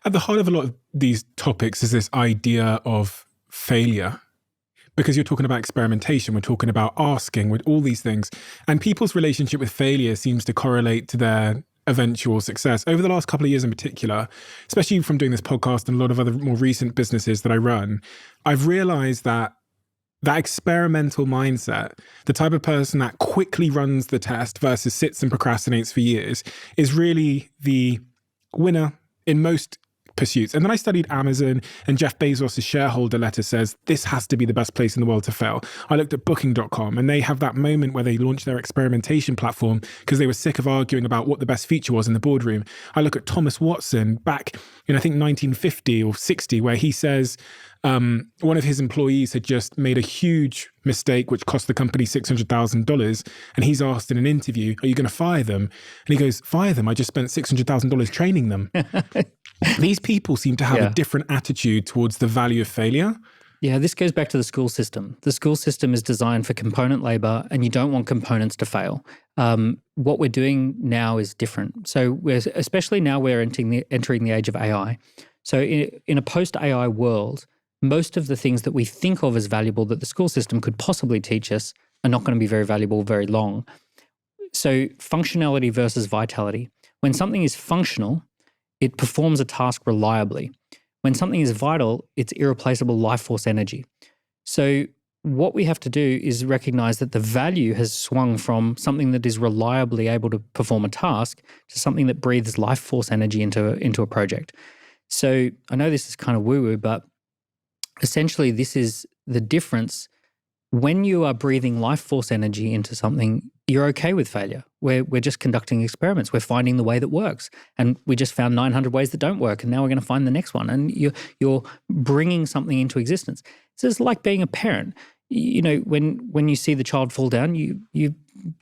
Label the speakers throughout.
Speaker 1: At the heart of a lot of these topics is this idea of failure. Because you're talking about experimentation, we're talking about asking, with all these things. And people's relationship with failure seems to correlate to their eventual success. Over the last couple of years in particular, especially from doing this podcast and a lot of other more recent businesses that I run, I've realized that experimental mindset, the type of person that quickly runs the test versus sits and procrastinates for years, is really the winner in most pursuits. And then I studied Amazon, and Jeff Bezos' shareholder letter says this has to be the best place in the world to fail. I looked at Booking.com, and they have that moment where they launched their experimentation platform because they were sick of arguing about what the best feature was in the boardroom. I look at Thomas Watson back in, I think, 1950 or 60, where he says one of his employees had just made a huge mistake which cost the company $600,000, and he's asked in an interview, are you going to fire them? And he goes, fire them? I just spent $600,000 training them. These people seem to have a different attitude towards the value of failure.
Speaker 2: Yeah, this goes back to the school system. The school system is designed for component labor, and you don't want components to fail. What we're doing now is different. So especially now we're entering the age of AI. So in a post-AI world, most of the things that we think of as valuable that the school system could possibly teach us are not going to be very valuable very long. So functionality versus vitality. When something is functional, it performs a task reliably. When something is vital, it's irreplaceable life force energy. So what we have to do is recognize that the value has swung from something that is reliably able to perform a task to something that breathes life force energy into a project. So I know this is kind of woo-woo, but essentially this is the difference. When you are breathing life force energy into something, you're okay with failure. We're just conducting experiments. We're finding the way that works. And we just found 900 ways that don't work, and now we're going to find the next one. And you're bringing something into existence. So it's like being a parent. You know, when you see the child fall down, you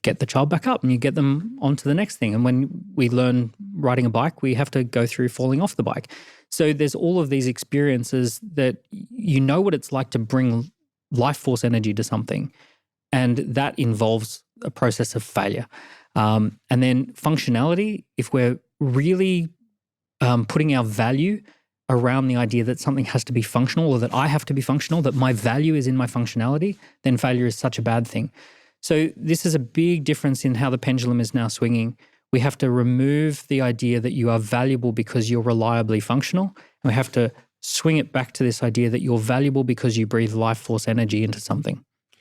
Speaker 2: get the child back up and you get them onto the next thing. And when we learn riding a bike, we have to go through falling off the bike. So there's all of these experiences that you know what it's like to bring life force energy to something, and that involves a process of failure. And then functionality, if we're really putting our value around the idea that something has to be functional, or that I have to be functional, that my value is in my functionality, then failure is such a bad thing. So this is a big difference in how the pendulum is now swinging. We have to remove the idea that you are valuable because you're reliably functional, and we have to swing it back to this idea that you're valuable because you breathe life force energy into something.